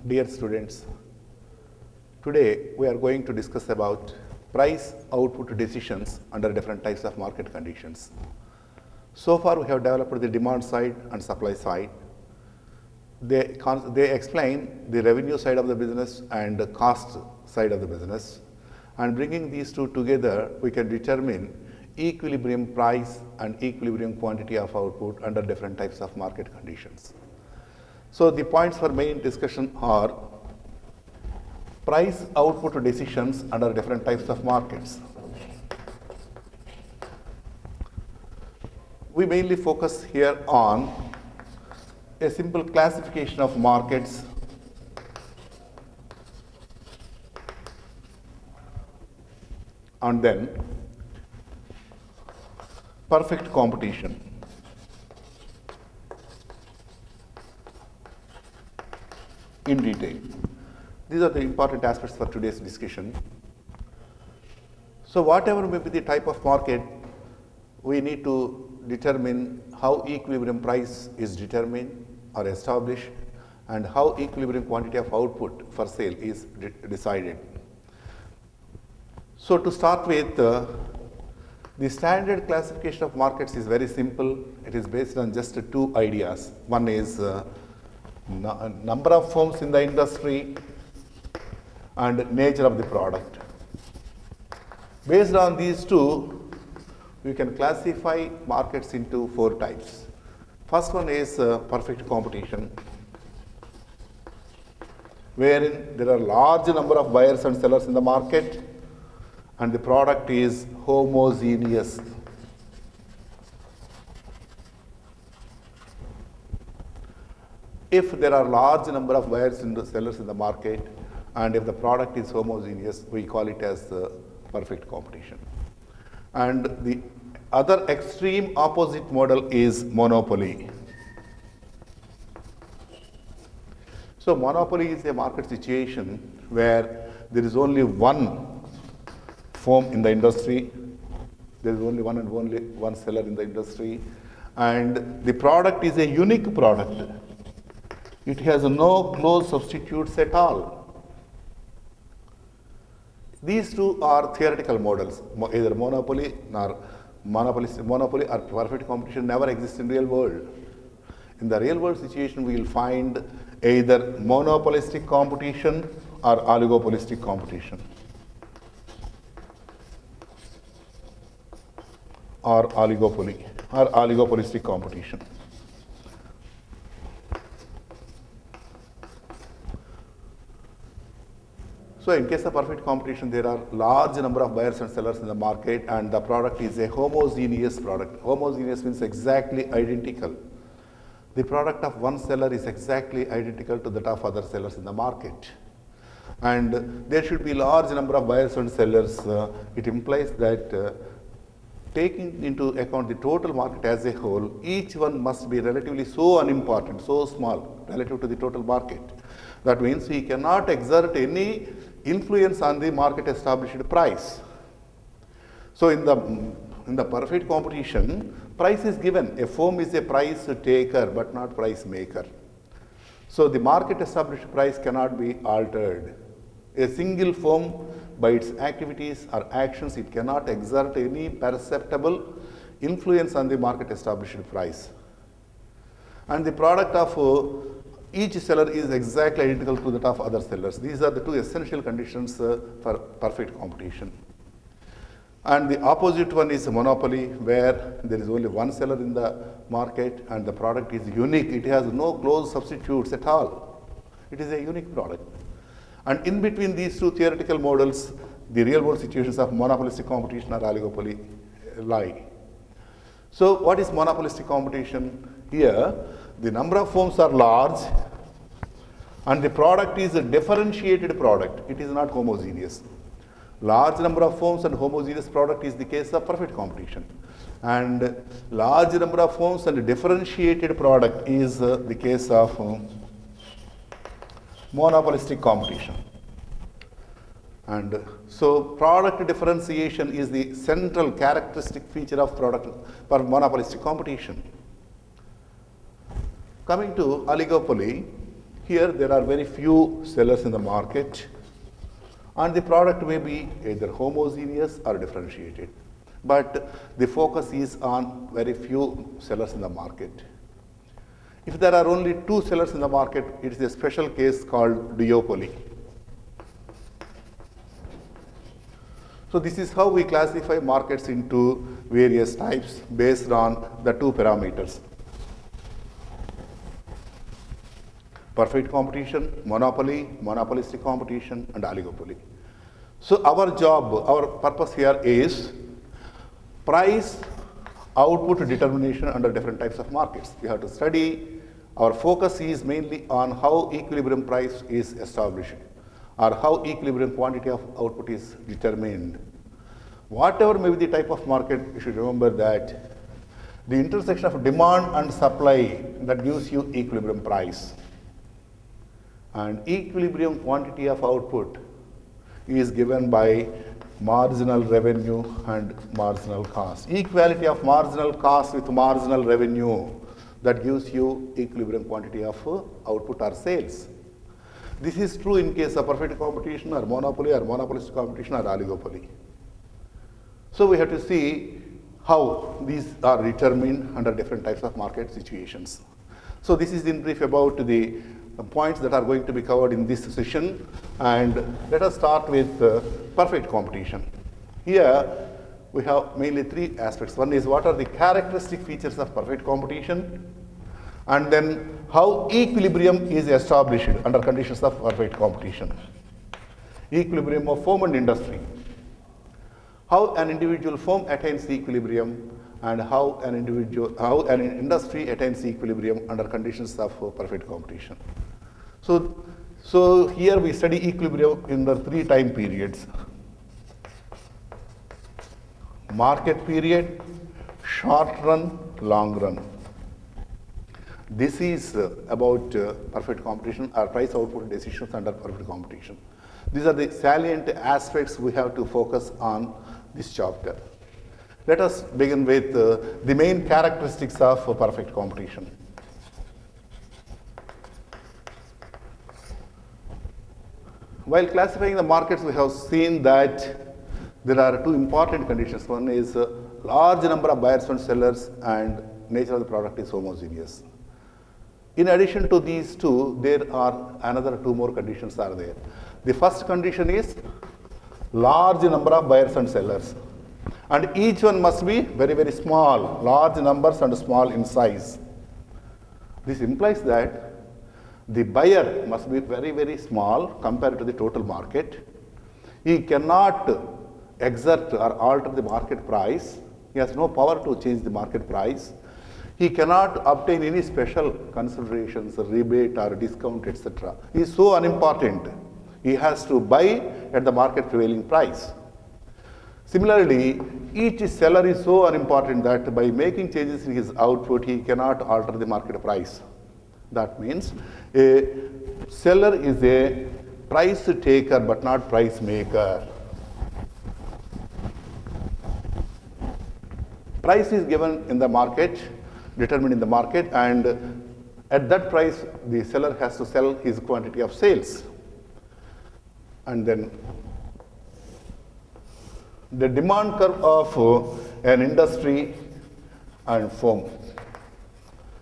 Dear students, today we are going to discuss about price output decisions under different types of market conditions. So far we have developed the demand side and supply side. They explain the revenue side of the business and the cost side of the business, and bringing these two together we can determine equilibrium price and equilibrium quantity of output under different types of market conditions. So the points for main discussion are price output decisions under different types of markets. We mainly focus here on a simple classification of markets and then perfect competition. In detail. These are the important aspects for today's discussion. So whatever may be the type of market, we need to determine how equilibrium price is determined or established and how equilibrium quantity of output for sale is decided. So to start with, the standard classification of markets is very simple. It is based on just two ideas. One is number of firms in the industry and nature of the product. Based on these two, we can classify markets into four types. First one is perfect competition, wherein there are large number of buyers and sellers in the market and the product is homogeneous. If there are large number of buyers and sellers in the market and if the product is homogeneous, we call it as perfect competition. And the other extreme opposite model is monopoly. So monopoly is a market situation where there is only one firm in the industry, there is only one and only one seller in the industry, and the product is a unique product. It has no close substitutes at all. These two are theoretical models. Either monopoly or perfect competition never exists in real world. In the real world situation, we will find either monopolistic competition or oligopolistic competition, or oligopoly or oligopolistic competition. So in case of perfect competition, there are large number of buyers and sellers in the market and the product is a homogeneous product. Homogeneous means exactly identical. The product of one seller is exactly identical to that of other sellers in the market. And there should be large number of buyers and sellers. It implies that taking into account the total market as a whole, each one must be relatively so unimportant, so small relative to the total market. That means we cannot exert any influence on the market established price. So in the perfect competition, price is given. A firm is a price taker but not price maker. So the market established price cannot be altered. A single firm, by its activities or actions, it cannot exert any perceptible influence on the market established price. And the product of each seller is exactly identical to that of other sellers. These are the two essential conditions for perfect competition. And the opposite one is monopoly, where there is only one seller in the market and the product is unique. It has no close substitutes at all. It is a unique product. And in between these two theoretical models, the real world situations of monopolistic competition or oligopoly lie. So what is monopolistic competition? Here, the number of firms are large and the product is a differentiated product. It is not homogeneous. Large number of firms and homogeneous product is the case of perfect competition. And large number of firms and differentiated product is the case of monopolistic competition. And so product differentiation is the central characteristic feature of product for monopolistic competition. Coming to oligopoly, Here there are very few sellers in the market, and the product may be either homogeneous or differentiated. But the focus is on very few sellers in the market. If there are only 2 sellers in the market, it is a special case called duopoly. So this is how we classify markets into various types based on the 2 parameters. Perfect competition, monopoly, monopolistic competition, and oligopoly. So our job, our purpose here is price output determination under different types of markets. We have to study. Our focus is mainly on how equilibrium price is established or how equilibrium quantity of output is determined. Whatever may be the type of market, you should remember that the intersection of demand and supply that gives you equilibrium price. And equilibrium quantity of output is given by marginal revenue and marginal cost. Equality of marginal cost with marginal revenue, that gives you equilibrium quantity of output or sales. This is true in case of perfect competition or monopolistic competition or oligopoly. So we have to see how these are determined under different types of market situations. So this is in brief about the points that are going to be covered in this session, and let us start with perfect competition. Here we have mainly 3 aspects. One is what are the characteristic features of perfect competition, and then how equilibrium is established under conditions of perfect competition. Equilibrium of firm and industry. How an individual firm attains equilibrium and how an industry attains equilibrium under conditions of perfect competition. So here we study equilibrium in the 3 time periods. Market period, short run, long run. This is about perfect competition or price output decisions under perfect competition. These are the salient aspects we have to focus on this chapter. Let us begin with the main characteristics of perfect competition. While classifying the markets, we have seen that there are 2 important conditions. One is large number of buyers and sellers, and nature of the product is homogeneous. In addition to these 2, there are another 2 more conditions are there. The first condition is large number of buyers and sellers, and each one must be very, very small, large numbers and small in size. This implies that the buyer must be very, very small compared to the total market. He cannot exert or alter the market price. He has no power to change the market price. He cannot obtain any special considerations, rebate or discount, etc. He is so unimportant. He has to buy at the market prevailing price. Similarly, each seller is so unimportant that by making changes in his output, he cannot alter the market price. That means a seller is a price taker but not price maker. Price is given in the market, determined in the market, and at that price the seller has to sell his quantity of sales. And then the demand curve of an industry and firm.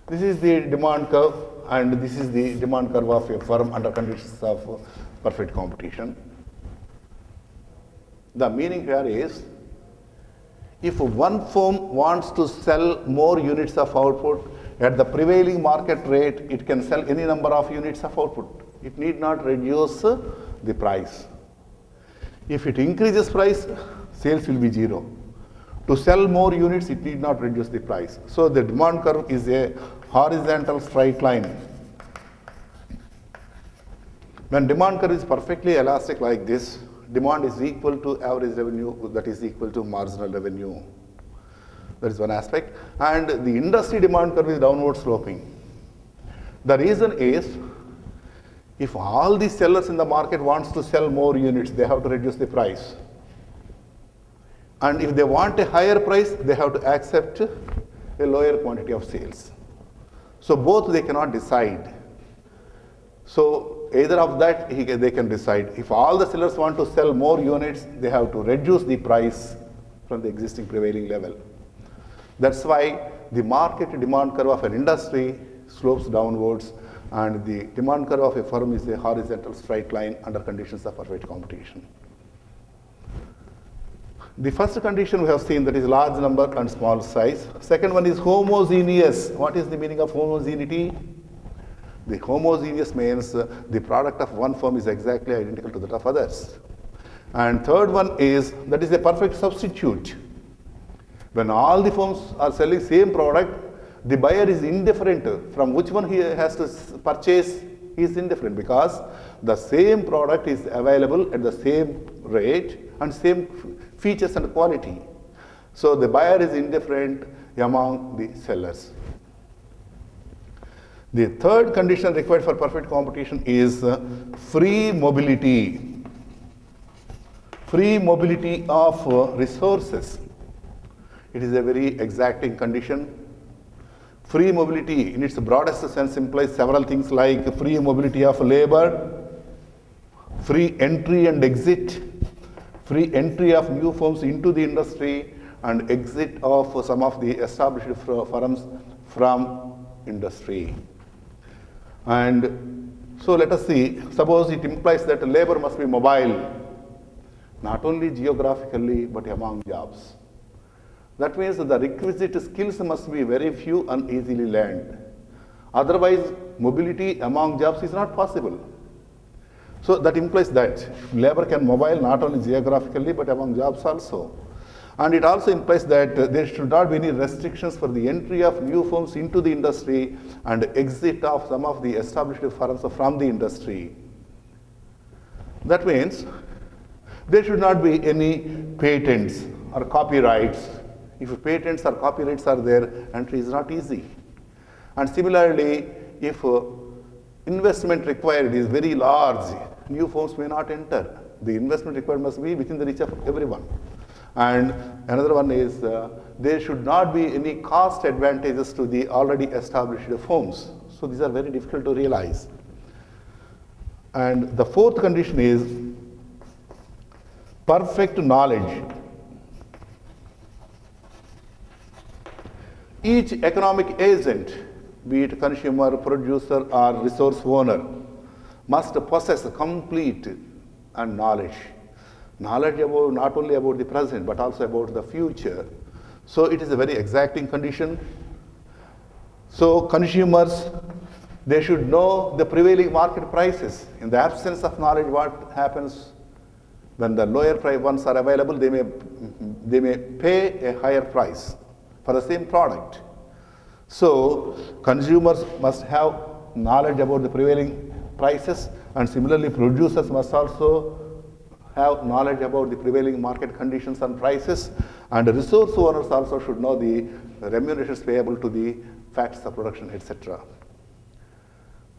This is the demand curve, and this is the demand curve of a firm under conditions of perfect competition. The meaning here is, if one firm wants to sell more units of output at the prevailing market rate, it can sell any number of units of output. It need not reduce the price. If it increases price, sales will be 0. To sell more units, it need not reduce the price. So the demand curve is a horizontal straight line. When demand curve is perfectly elastic like this, demand is equal to average revenue, that is equal to marginal revenue. That is one aspect. And the industry demand curve is downward sloping. The reason is, if all the sellers in the market wants to sell more units, they have to reduce the price. And if they want a higher price, they have to accept a lower quantity of sales. So both they cannot decide. So either of that they can decide. If all the sellers want to sell more units, they have to reduce the price from the existing prevailing level. That's why the market demand curve of an industry slopes downwards, and the demand curve of a firm is a horizontal straight line under conditions of perfect competition. The first condition we have seen, that is large number and small size. Second one is homogeneous. What is the meaning of homogeneity? The homogeneous means the product of one firm is exactly identical to that of others. And third one is, that is a perfect substitute. When all the firms are selling same product, the buyer is indifferent from which one he has to purchase. He is indifferent because the same product is available at the same rate and same features and quality. So the buyer is indifferent among the sellers. The third condition required for perfect competition is free mobility. Free mobility of resources. It is a very exacting condition. Free mobility in its broadest sense implies several things like free mobility of labor, free entry and exit, free entry of new firms into the industry, and exit of some of the established firms from industry. And so let us see, suppose it implies that labor must be mobile, not only geographically but among jobs. That means that the requisite skills must be very few and easily learned. Otherwise, mobility among jobs is not possible. So that implies that labor can mobile not only geographically but among jobs also. And it also implies that there should not be any restrictions for the entry of new firms into the industry and exit of some of the established firms from the industry. That means there should not be any patents or copyrights. If patents or copyrights are there, entry is not easy. And similarly, if investment required is very large, new firms may not enter. The investment required must be within the reach of everyone. And another one is there should not be any cost advantages to the already established firms. So these are very difficult to realize. And the fourth condition is perfect knowledge. Each economic agent, be it consumer, producer, or resource owner, must possess complete knowledge. Knowledge about not only about the present but also about the future. So it is a very exacting condition. So consumers, they should know the prevailing market prices. In the absence of knowledge, what happens when the lower price ones are available? They may pay a higher price for the same product. So consumers must have knowledge about the prevailing prices, and similarly producers must also have knowledge about the prevailing market conditions and prices, and the resource owners also should know the remunerations payable to the facts of production, etc.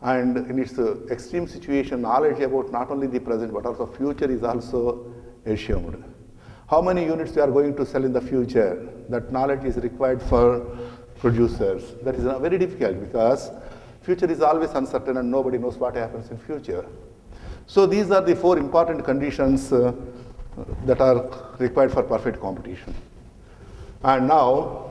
And in its extreme situation, knowledge about not only the present but also future is also assumed. How many units we are going to sell in the future? That knowledge is required for producers. That is very difficult because future is always uncertain and nobody knows what happens in future. So these are the four important conditions that are required for perfect competition. And now,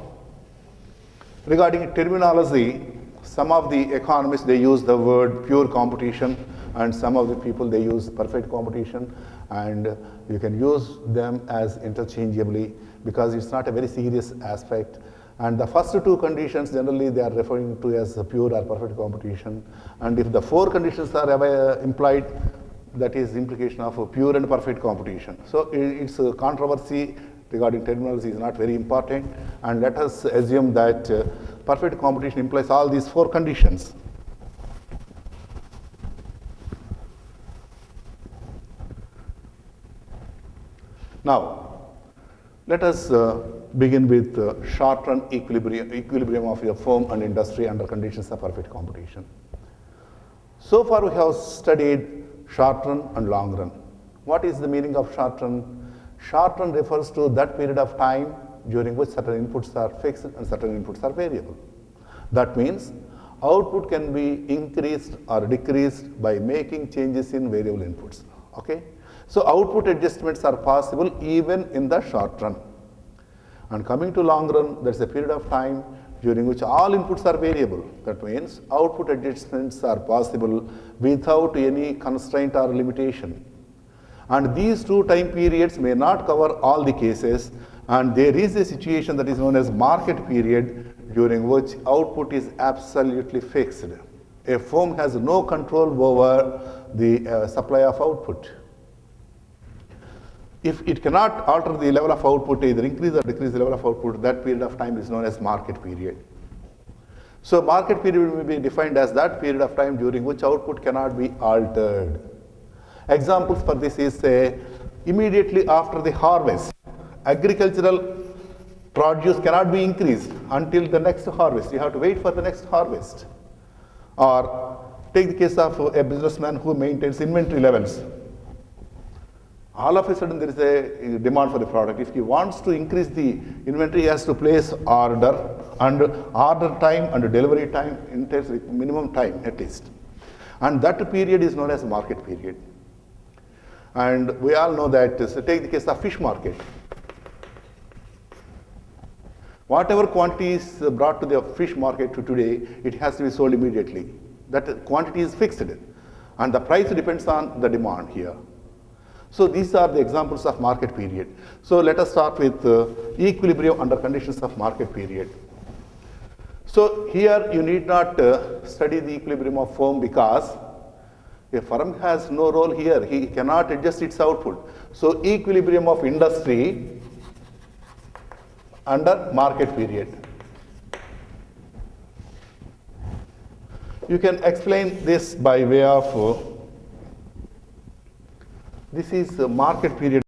regarding terminology, some of the economists, they use the word pure competition, and some of the people, they use perfect competition, and you can use them as interchangeably because it's not a very serious aspect. And the first two conditions, generally they are referring to as pure or perfect competition. And if the four conditions are implied, that is implication of a pure and perfect competition. So its controversy regarding terminology is not very important, and let us assume that perfect competition implies all these four conditions. Now, let us begin with short-run equilibrium of a firm and industry under conditions of perfect competition. So far we have studied short run and long run. What is the meaning of short run? Short run refers to that period of time during which certain inputs are fixed and certain inputs are variable. That means output can be increased or decreased by making changes in variable inputs. Okay? So output adjustments are possible even in the short run. And coming to long run, there's a period of time during which all inputs are variable. That means output adjustments are possible without any constraint or limitation. And these two time periods may not cover all the cases, and there is a situation that is known as market period during which output is absolutely fixed. A firm has no control over the supply of output. If it cannot alter the level of output, either increase or decrease the level of output, that period of time is known as market period. So market period may be defined as that period of time during which output cannot be altered. Examples for this is, say, immediately after the harvest, agricultural produce cannot be increased until the next harvest. You have to wait for the next harvest. Or take the case of a businessman who maintains inventory levels. All of a sudden there is a demand for the product. If he wants to increase the inventory, he has to place order, and order time and delivery time entails minimum time at least. And that period is known as market period. And we all know that, so take the case of fish market. Whatever quantity is brought to the fish market today, it has to be sold immediately. That quantity is fixed, and the price depends on the demand here. So these are the examples of market period. So let us start with equilibrium under conditions of market period. So here you need not study the equilibrium of firm, because a firm has no role here. He cannot adjust its output. So equilibrium of industry under market period. You can explain this by way of this is market period